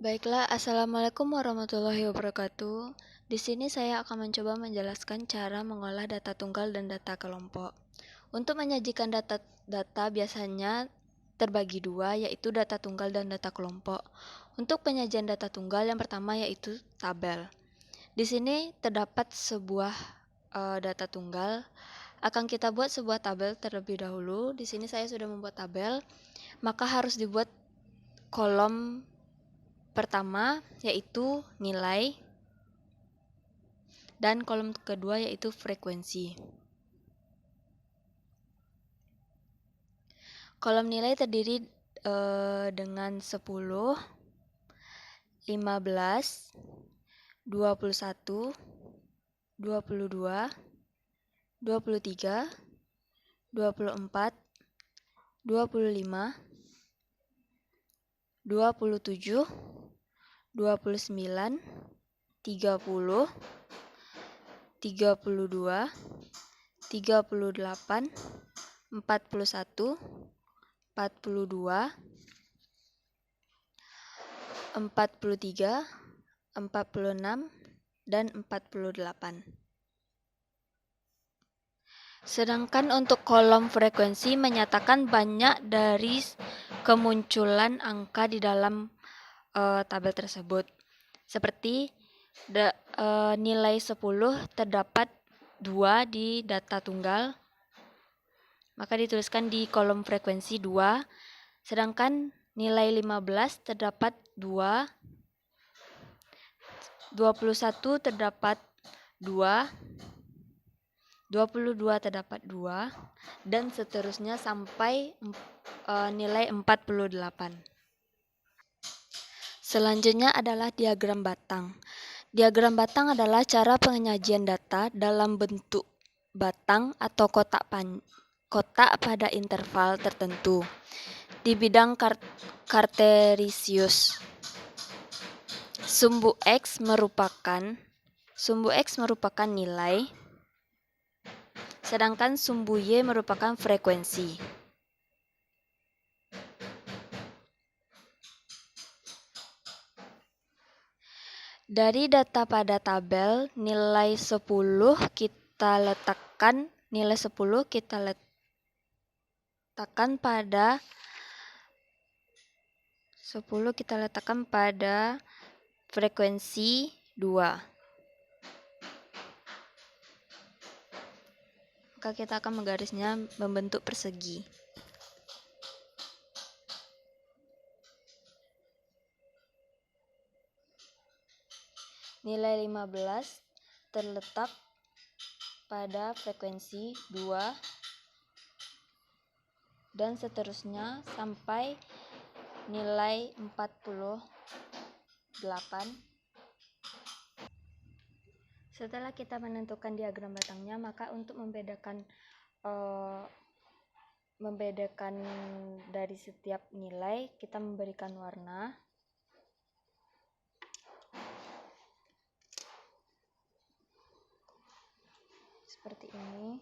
Baiklah, Assalamualaikum warahmatullahi wabarakatuh. Di sini saya akan mencoba menjelaskan cara mengolah data tunggal dan data kelompok. Untuk menyajikan data biasanya terbagi dua, yaitu data tunggal dan data kelompok. Untuk penyajian data tunggal yang pertama yaitu tabel. Di sini terdapat sebuah data tunggal. Akan kita buat sebuah tabel terlebih dahulu. Di sini saya sudah membuat tabel, maka harus dibuat kolom pertama yaitu nilai dan kolom kedua yaitu frekuensi. Kolom nilai terdiri dengan 10, 15, 21, 22, 23, 24, 25, 27, 29, 30, 32, 38, 41, 42, 43, 46, dan 48. Sedangkan untuk kolom frekuensi menyatakan banyak dari kemunculan angka di dalam tabel tersebut. Seperti nilai 10 terdapat 2 di data tunggal, maka dituliskan di kolom frekuensi 2. Sedangkan nilai 15 terdapat 2, 21 terdapat 2, 22 terdapat 2, dan seterusnya sampai nilai 48. Selanjutnya adalah diagram batang. Diagram batang adalah cara penyajian data dalam bentuk batang atau kotak pada interval tertentu di bidang kartesius. Sumbu X merupakan nilai, sedangkan sumbu Y merupakan frekuensi. Dari data pada tabel, nilai 10 kita letakkan pada frekuensi 2. Maka kita akan menggarisnya membentuk persegi. Nilai 15 terletak pada frekuensi 2 dan seterusnya sampai nilai 48. Setelah kita menentukan diagram batangnya, maka untuk membedakan dari setiap nilai, kita memberikan warna. Seperti ini.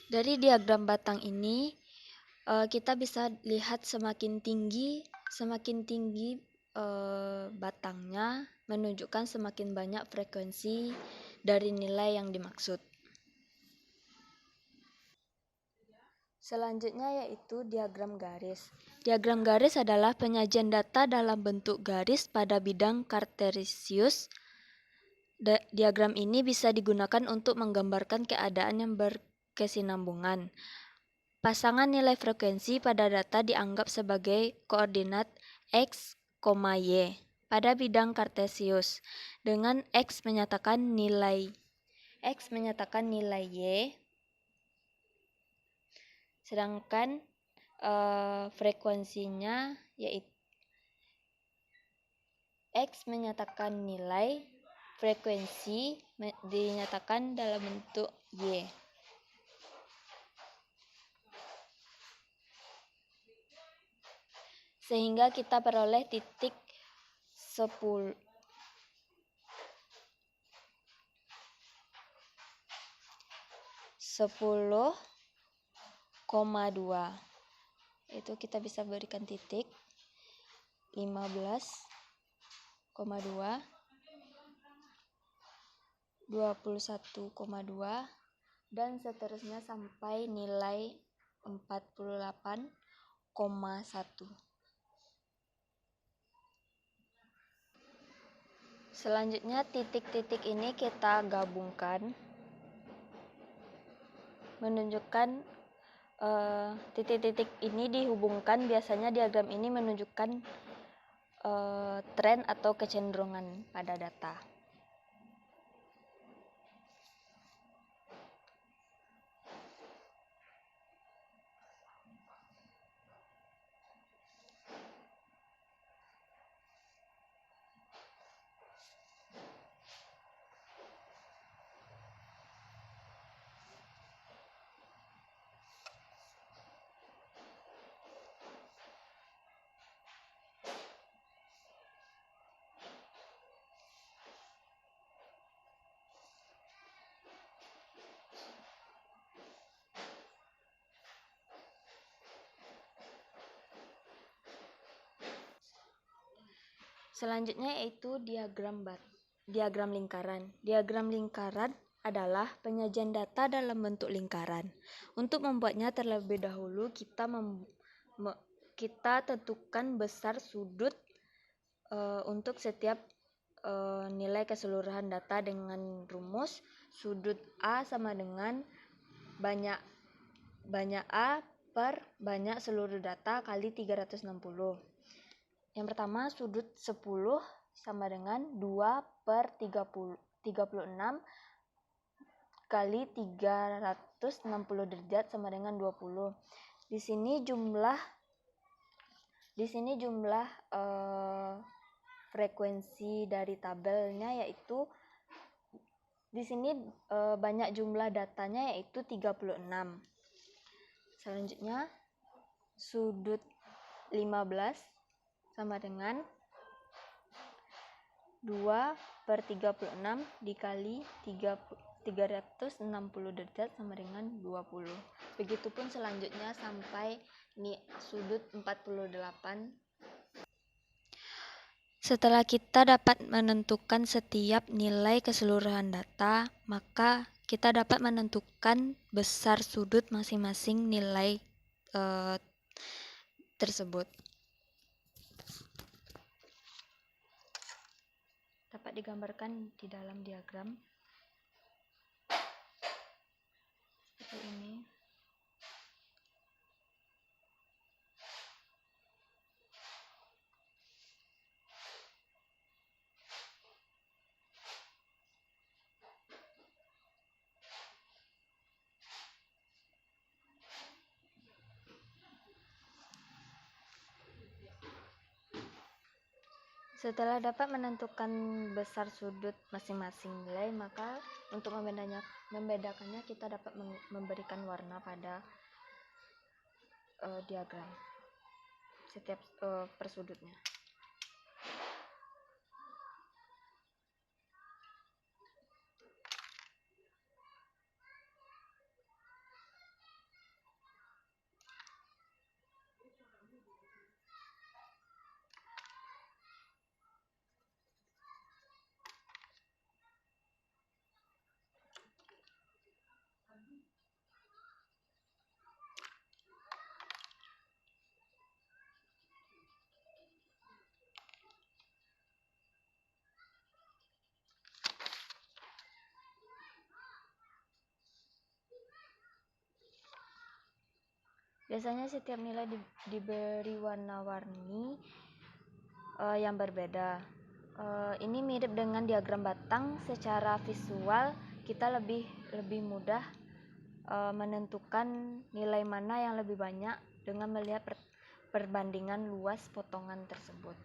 Dari diagram batang ini, kita bisa lihat semakin tinggi batangnya menunjukkan semakin banyak frekuensi dari nilai yang dimaksud. Selanjutnya yaitu diagram garis. Diagram garis adalah penyajian data dalam bentuk garis pada bidang kartesius. Diagram ini bisa digunakan untuk menggambarkan keadaan yang berkesinambungan. Pasangan nilai frekuensi pada data dianggap sebagai koordinat X, Y pada bidang Kartesius dengan X menyatakan nilai Y, sedangkan frekuensinya yaitu X menyatakan nilai, frekuensi dinyatakan dalam bentuk Y. Sehingga kita peroleh titik 10,2. Itu kita bisa berikan titik 15,2, 21,2, dan seterusnya sampai nilai 48,1. Selanjutnya titik-titik ini kita gabungkan, menunjukkan titik-titik ini dihubungkan. Biasanya diagram ini menunjukkan tren atau kecenderungan pada data. Selanjutnya yaitu diagram lingkaran. Diagram lingkaran adalah penyajian data dalam bentuk lingkaran. Untuk membuatnya terlebih dahulu kita tentukan besar sudut untuk setiap nilai keseluruhan data dengan rumus sudut A sama dengan banyak A per banyak seluruh data kali 360. Yang pertama, sudut 10 sama dengan 2 per 36 kali 360 derajat sama dengan 20. Di sini jumlah frekuensi dari tabelnya yaitu di sini banyak jumlah datanya yaitu 36. Selanjutnya sudut 15 sama dengan 2 per 36 dikali 360 derajat sama dengan 20. Begitupun selanjutnya sampai sudut 48. Setelah kita dapat menentukan setiap nilai keseluruhan data, maka kita dapat menentukan besar sudut masing-masing nilai tersebut. Dapat digambarkan di dalam diagram seperti ini. Setelah dapat menentukan besar sudut masing-masing nilai, maka untuk membedakannya kita dapat memberikan warna pada diagram setiap persudutnya. Biasanya setiap nilai diberi warna-warni yang berbeda. Ini mirip dengan diagram batang. Secara visual kita lebih mudah menentukan nilai mana yang lebih banyak dengan melihat perbandingan luas potongan tersebut.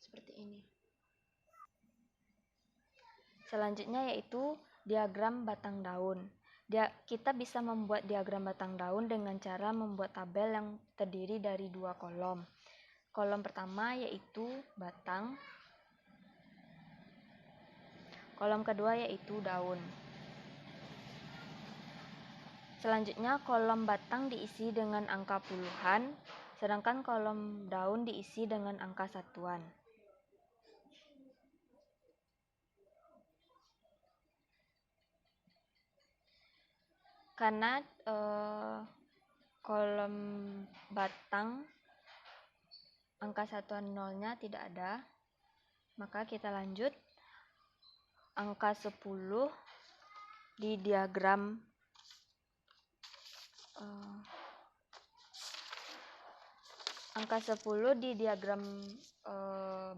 Seperti ini. Selanjutnya yaitu diagram batang daun. Kita bisa membuat diagram batang daun dengan cara membuat tabel yang terdiri dari 2 kolom. Kolom pertama yaitu batang. Kolom kedua yaitu daun. Selanjutnya kolom batang diisi dengan angka puluhan, sedangkan kolom daun diisi dengan angka satuan. Karena kolom batang angka satuan nolnya tidak ada, maka kita lanjut. Angka 10 di diagram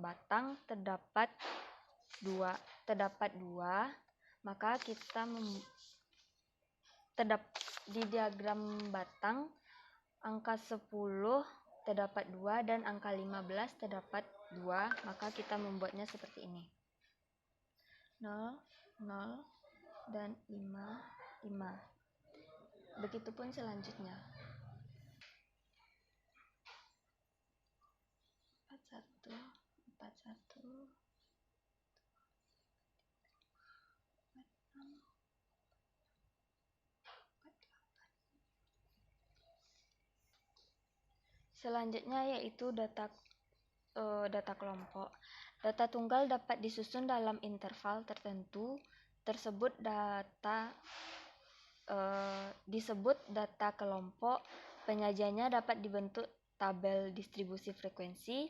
batang terdapat 2, maka kita di diagram batang angka 10 terdapat 2 dan angka 15 terdapat 2, maka kita membuatnya seperti ini. 0, 0, dan 5, 5. Begitupun selanjutnya. 41, 41, 46, 48. Selanjutnya yaitu data kelompok. Data tunggal dapat disusun dalam interval tertentu. Disebut data kelompok. Penyajiannya dapat dibentuk tabel distribusi frekuensi,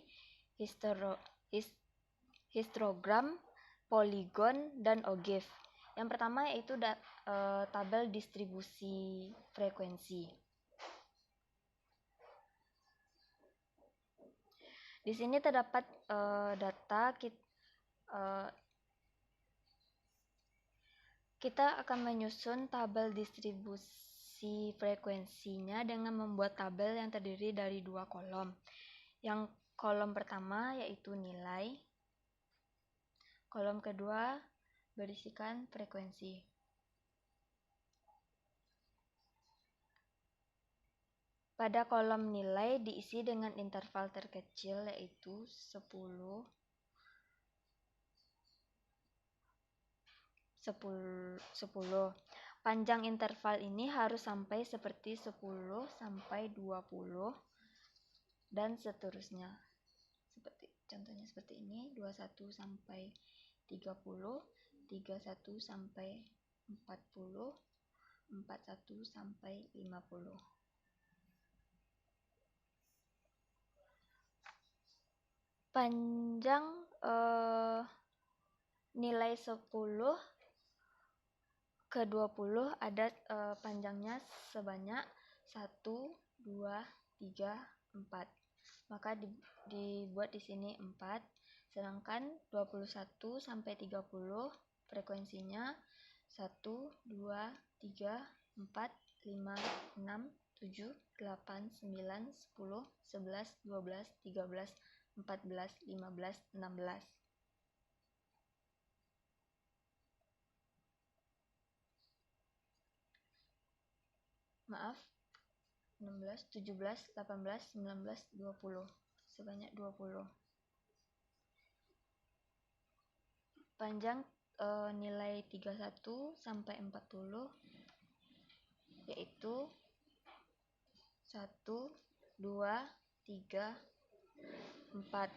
histogram, poligon, dan OGIF. Yang pertama yaitu tabel distribusi frekuensi. Di sini terdapat data kita akan menyusun tabel distribusi frekuensinya dengan membuat tabel yang terdiri dari 2 kolom. Yang kolom pertama yaitu nilai. Kolom kedua berisikan frekuensi. Pada kolom nilai diisi dengan interval terkecil yaitu 10, 10. Panjang interval ini harus sampai seperti 10 sampai 20 dan seterusnya. Contohnya seperti ini, 21 sampai 30, 31 sampai 40, 41 sampai 50. Panjang nilai 10 ke 20 ada panjangnya sebanyak 1, 2, 3, 4. Maka dibuat di sini 4. Sedangkan 21 sampai 30 frekuensinya 1, 2, 3, 4, 5, 6, 7, 8, 9, 10, 11, 12, 13, 14, 15, 16. Maaf, 16, 17, 18, 19, 20. Sebanyak 20. Panjang nilai 31 sampai 40 yaitu 1, 2, 3, 4.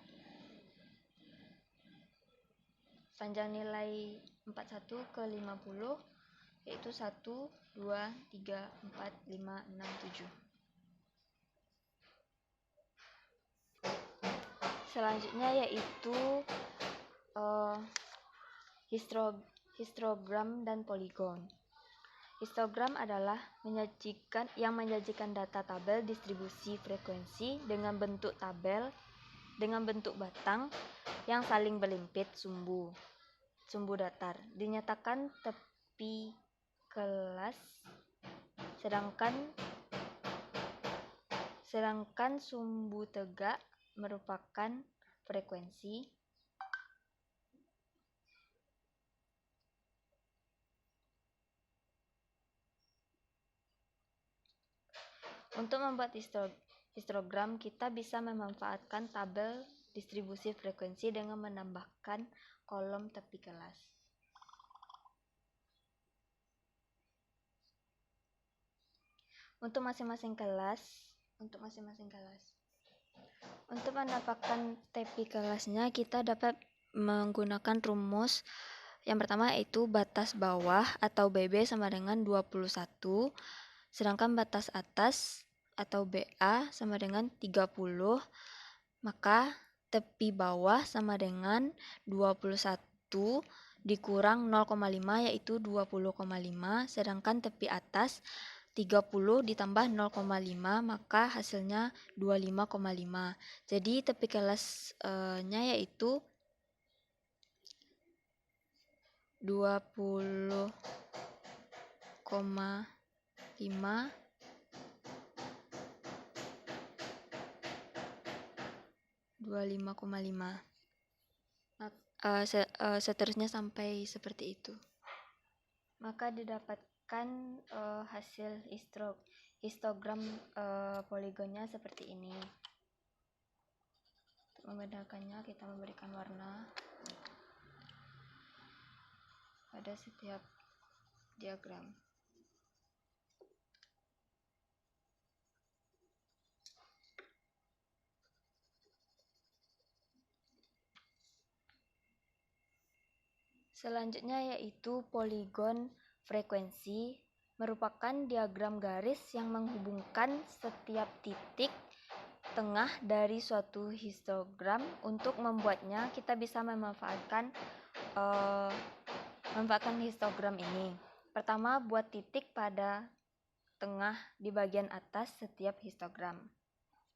Panjang nilai 41 ke 50 yaitu 1, 2, 3, 4, 5, 6, 7. Selanjutnya yaitu histogram dan poligon. Histogram adalah menyajikan data tabel distribusi frekuensi dengan bentuk tabel dengan bentuk batang yang saling berlimpit sumbu datar. Dinyatakan tepi kelas, sedangkan sumbu tegak merupakan frekuensi. Untuk membuat histogram, kita bisa memanfaatkan tabel distribusi frekuensi dengan menambahkan kolom tepi kelas. Untuk masing-masing kelas, untuk mendapatkan tepi kelasnya, kita dapat menggunakan rumus yang pertama, yaitu batas bawah atau BB sama dengan 21, sedangkan batas atas atau BA sama dengan 30, maka tepi bawah sama dengan 21 dikurang 0,5 yaitu 20,5, sedangkan tepi atas 30 ditambah 0,5 maka hasilnya 25,5. Jadi tepi kelasnya yaitu 20,5 25,5. Seterusnya sampai seperti itu. Maka didapatkan hasil histogram poligonnya seperti ini. Untuk membedakannya, kita memberikan warna pada setiap diagram. Selanjutnya yaitu poligon frekuensi, merupakan diagram garis yang menghubungkan setiap titik tengah dari suatu histogram. Untuk membuatnya, kita bisa memanfaatkan histogram ini. Pertama, buat titik pada tengah di bagian atas setiap histogram.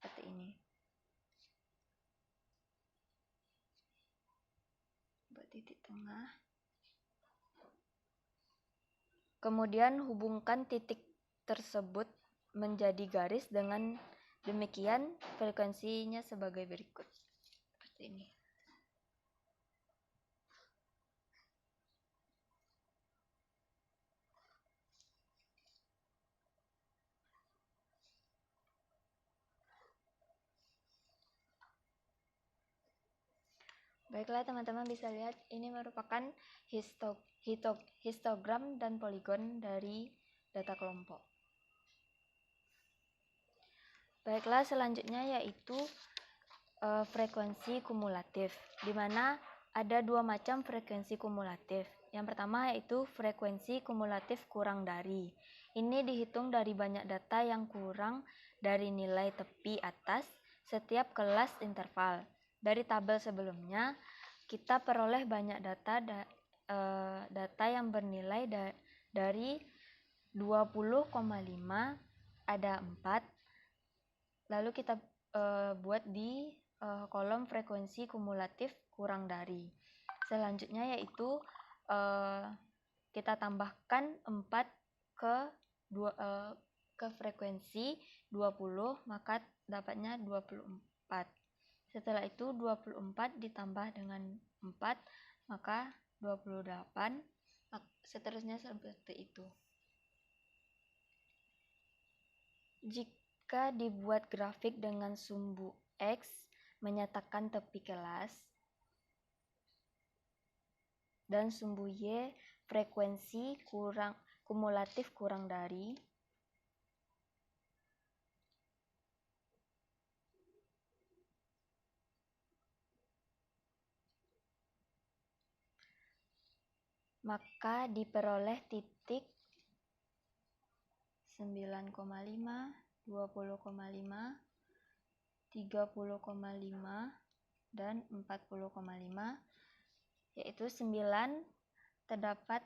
Seperti ini. Buat titik tengah. Kemudian hubungkan titik tersebut menjadi garis, dengan demikian frekuensinya sebagai berikut. Seperti ini. Baiklah teman-teman, bisa lihat ini merupakan histogram dan poligon dari data kelompok. Baiklah, selanjutnya yaitu frekuensi kumulatif, di mana ada dua macam frekuensi kumulatif. Yang pertama yaitu frekuensi kumulatif kurang dari. Ini dihitung dari banyak data yang kurang dari nilai tepi atas setiap kelas interval. Dari tabel sebelumnya, kita peroleh banyak data yang bernilai dari 20,5 ada 4. Lalu kita buat di kolom frekuensi kumulatif kurang dari. Selanjutnya yaitu kita tambahkan 4 ke frekuensi 20, maka dapatnya 24. Setelah itu 24 ditambah dengan 4, maka 28. Seterusnya seperti itu. Jika dibuat grafik dengan sumbu X menyatakan tepi kelas dan sumbu Y frekuensi kumulatif kurang dari, maka diperoleh titik 9,5, 20,5, 30,5, dan 40,5, yaitu 9 terdapat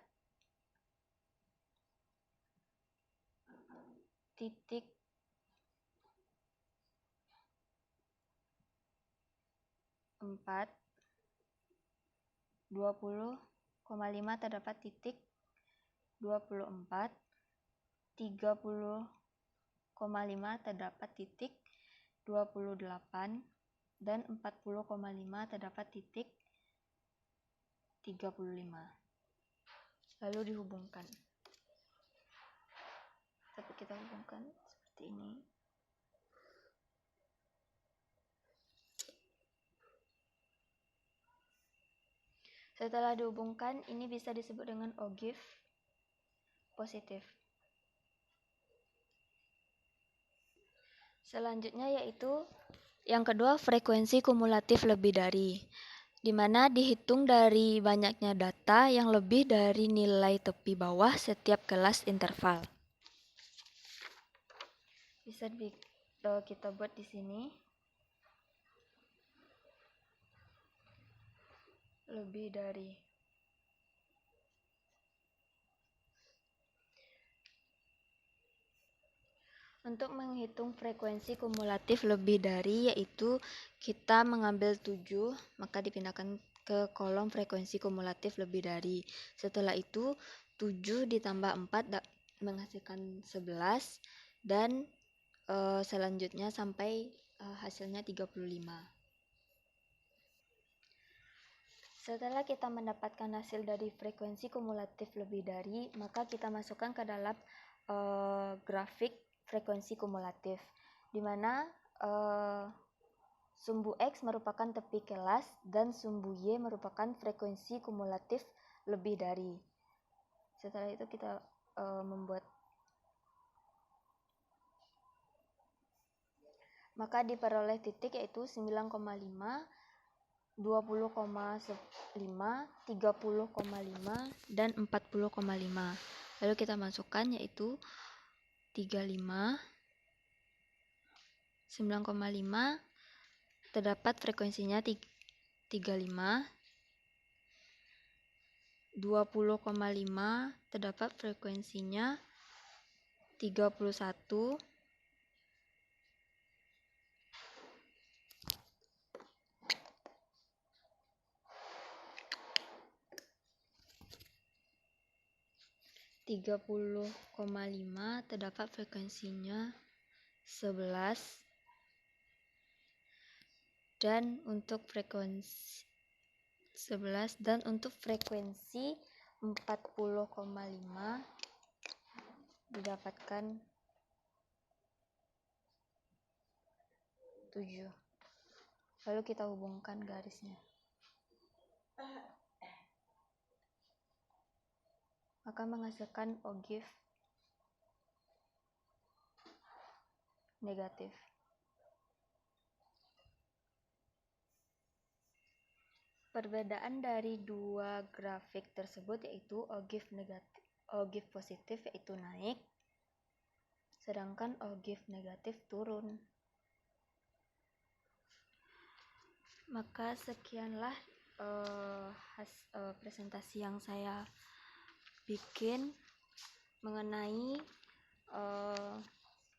titik 4, 20,5 terdapat titik 24, 30,5 terdapat titik 28, dan 40,5 terdapat titik 35. Lalu dihubungkan. Tapi kita hubungkan seperti ini. Setelah dihubungkan, ini bisa disebut dengan ogive positif. Selanjutnya yaitu yang kedua, frekuensi kumulatif lebih dari, di mana dihitung dari banyaknya data yang lebih dari nilai tepi bawah setiap kelas interval. Bisa kita buat di sini. Lebih dari. Untuk menghitung frekuensi kumulatif lebih dari, yaitu kita mengambil 7, maka dipindahkan ke kolom frekuensi kumulatif lebih dari. Setelah itu 7 ditambah 4 menghasilkan 11, dan selanjutnya sampai hasilnya 35. Setelah kita mendapatkan hasil dari frekuensi kumulatif lebih dari, maka kita masukkan ke dalam grafik frekuensi kumulatif, di mana sumbu X merupakan tepi kelas dan sumbu Y merupakan frekuensi kumulatif lebih dari. Setelah itu kita membuat, maka diperoleh titik yaitu 9,5, 20,5, 30,5, dan 40,5. Lalu kita masukkan yaitu 35, 9,5 terdapat frekuensinya 35, 20,5 terdapat frekuensinya 31, 30,5 terdapat frekuensinya 11, dan untuk frekuensi 40,5 didapatkan 7. Lalu kita hubungkan garisnya. Maka menghasilkan ogive negatif. Perbedaan dari dua grafik tersebut yaitu ogive positif yaitu naik, sedangkan ogive negatif turun. Maka sekianlah presentasi yang saya bikin mengenai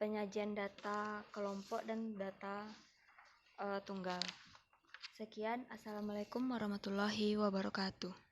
penyajian data kelompok dan data tunggal. Sekian, assalamualaikum warahmatullahi wabarakatuh.